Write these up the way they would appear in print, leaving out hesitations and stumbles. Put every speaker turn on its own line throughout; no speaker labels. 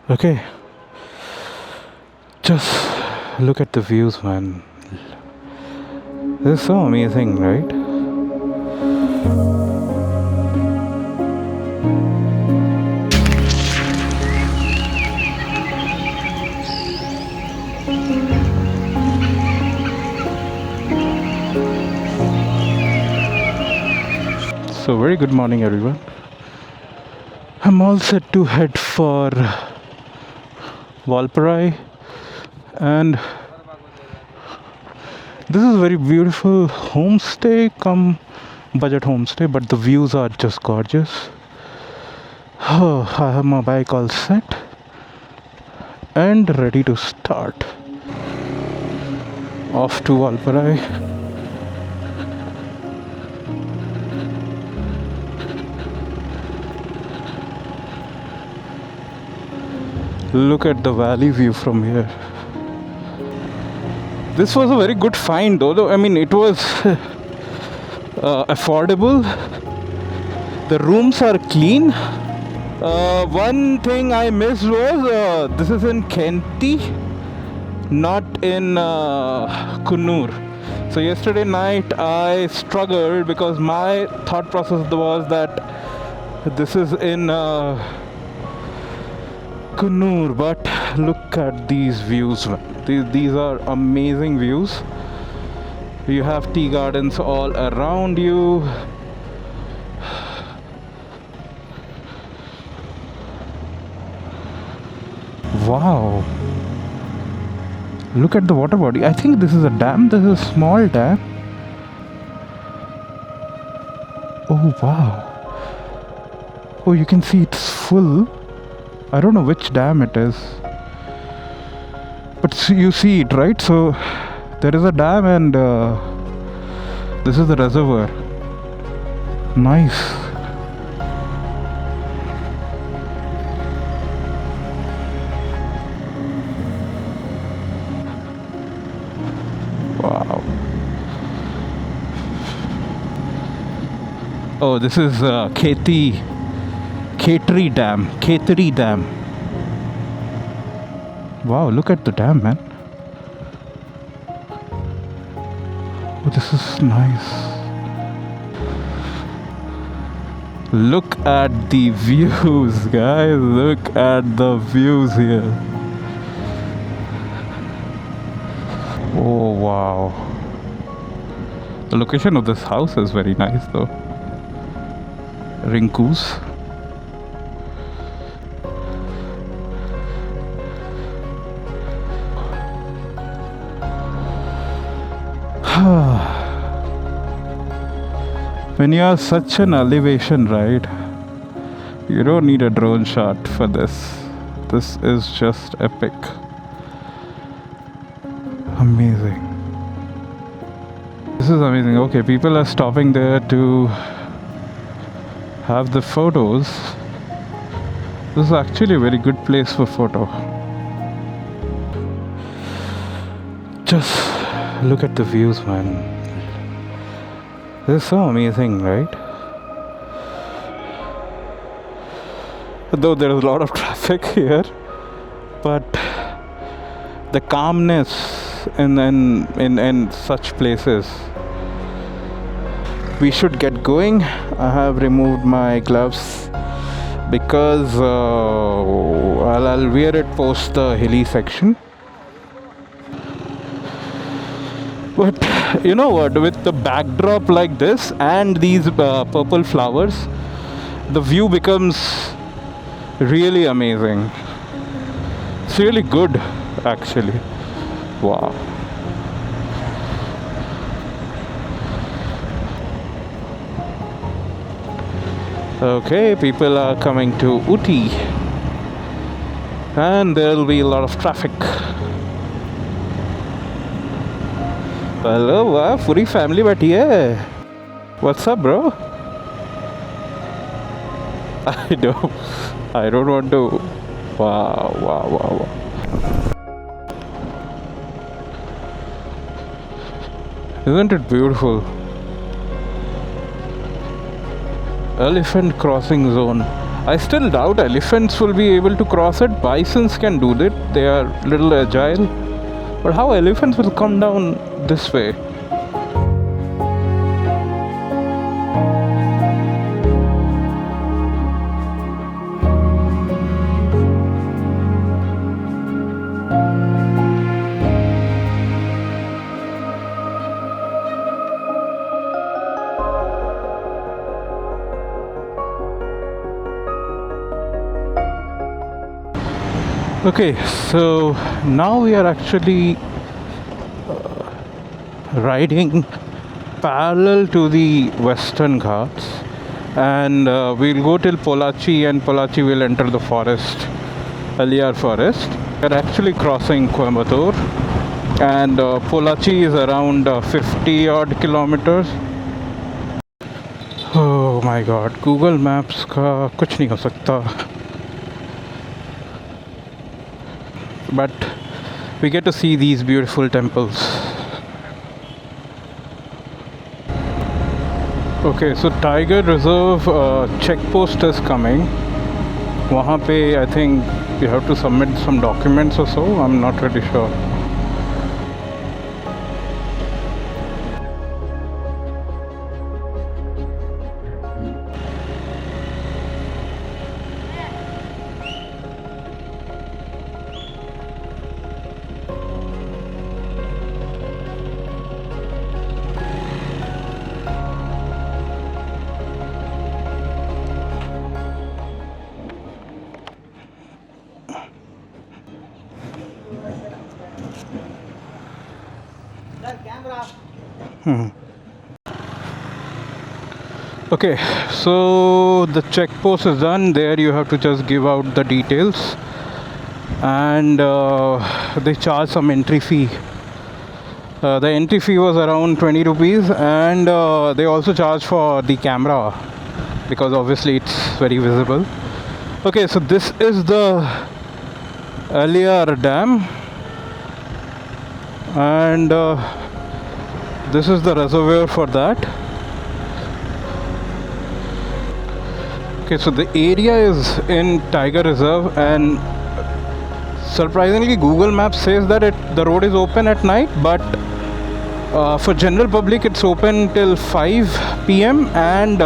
Okay, just look at the views, man. This is so amazing, right? So, very good morning, everyone. I'm all set to head for Valparai, and this is a very beautiful homestay, come budget homestay, but the views are just gorgeous. Oh, I have my bike all set and ready to start. Off to Valparai. Look at the valley view from here. This was a very good find, though. I mean, it was affordable. The rooms are clean. One thing I missed was this is in Kenti, not in Kunnur. So yesterday night I struggled because my thought process was that this is in Kunnur, but look at these views. These are amazing views. You have tea gardens all around you. Wow. Look at the water body. I think this is a dam. This is a small dam. Oh, wow. Oh, you can see it's full. I don't know which dam it is. But you see it, right? So there is a dam and this is the reservoir. Nice. Wow. Oh, this is Khetri Dam. Wow, look at the dam, man. Oh, this is nice. Look at the views, guys. Look at the views here. Oh, wow. The location of this house is very nice, though. Rinkus. When you are such an elevation, right, you don't need a drone shot for this. This is just epic. Amazing. This is amazing. Okay, people are stopping there to have the photos. This is actually a very good place for photo. Just look at the views, man. This is so amazing, right? Though there is a lot of traffic here, but the calmness in such places. We should get going. I have removed my gloves because I'll wear it post the hilly section. But you know what, with the backdrop like this and these purple flowers, the view becomes really amazing. It's really good, actually. Wow. Okay, people are coming to Ooty, and there will be a lot of traffic. Hello, wow, पूरी family बैठी है. What's up, bro? I don't want to. Wow. Isn't it beautiful? Elephant crossing zone. I still doubt elephants will be able to cross it. Bisons can do that. They are little agile. But how elephants will come down this way? Okay, so now we are actually riding parallel to the Western Ghats, and we'll go till Pollachi, and Pollachi will enter the forest, Aliyar forest. We're actually crossing Coimbatore, and Pollachi is around 50 odd kilometers. Oh my god, Google Maps का कुछ नहीं हो सकता. But we get to see these beautiful temples. Okay, so Tiger Reserve checkpost is coming. वहाँ पे I think you have to submit some documents or so. I'm not really sure. Okay, so the check post is done. There you have to just give out the details, and they charge some entry fee. The entry fee was around 20 rupees, and they also charge for the camera because obviously it's very visible. Okay, so this is the Aliyar Dam, and this is the reservoir for that. Okay, so the area is in Tiger Reserve, and surprisingly Google Maps says that the road is open at night, but for general public it's open till 5 p.m. and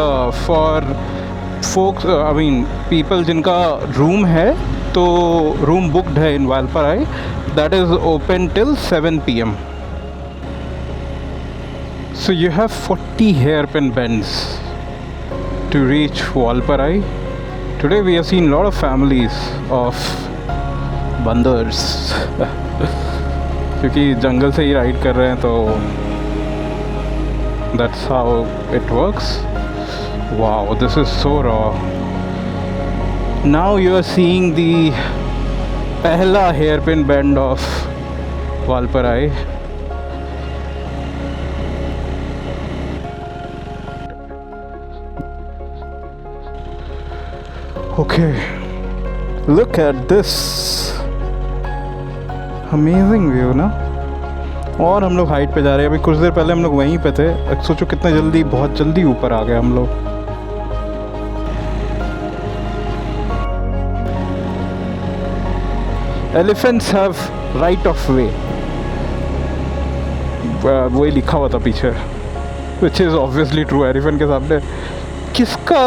for folks, people जिनका room है, तो room booked है in Valparai, that is open till 7 p.m. So you have 40 hairpin bends to reach Valparai. Today we have seen a lot of families of बंदर्स क्योंकि जंगल से ही ride कर रहे हैं, तो that's how it works. Wow, this is so raw. Now you are seeing the पहला hairpin bend of Valparai. Okay, look at this amazing view ना. और हम लोग हाइट पे जा रहे हैं. अभी कुछ देर पहले हम लोग वहीं पे थे. सोचो कितना जल्दी, बहुत जल्दी ऊपर आ गए हम लोग. Elephants have right of way. वही लिखा हुआ था पीछे, which is obviously true. Elephant के सामने किसका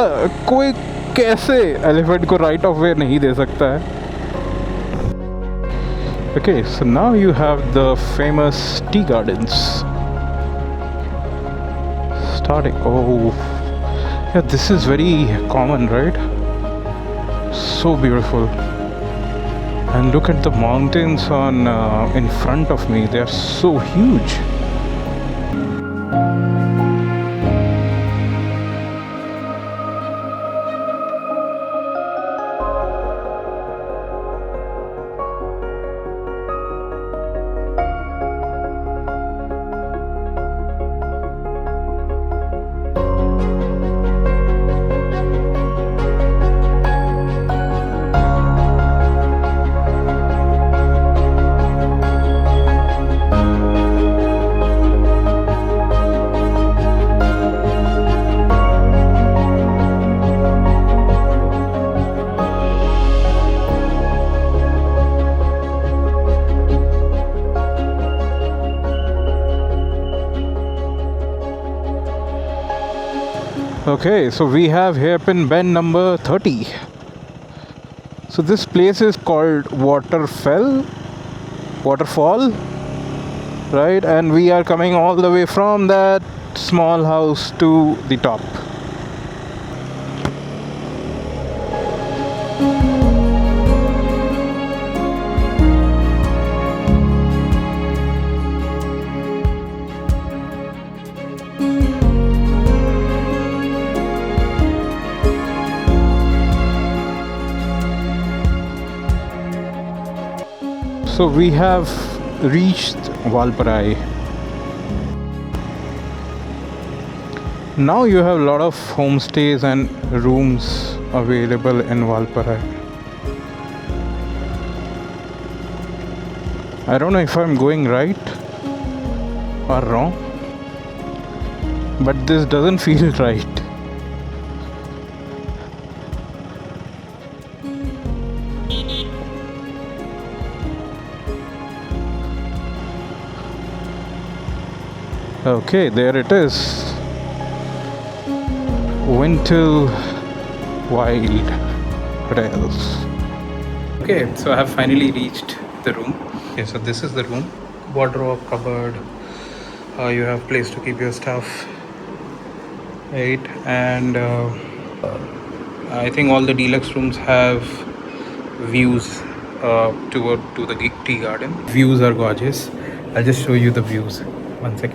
कोई कैसे एलिफेंट को राइट ऑफ वे नहीं दे सकता है. Okay, so now you have the famous tea gardens starting. Oh yeah, this is very common, right? So beautiful. And look at the mountains on in front of me. They are so huge. Okay, so we have hairpin bend number 30. So this place is called Waterfall, right? And we are coming all the way from that small house to the top. So we have reached Valparai. Now you have a lot of homestays and rooms available in Valparai. I don't know if I'm going right or wrong, but this doesn't feel right. Okay, there it is. Winter Wild Hotels. Okay, so I have finally reached the room. Okay, so this is the room. Wardrobe, cupboard. You have place to keep your stuff. Right, and I think all the deluxe rooms have views to the tea garden. Views are gorgeous. I'll just show you the views. One second.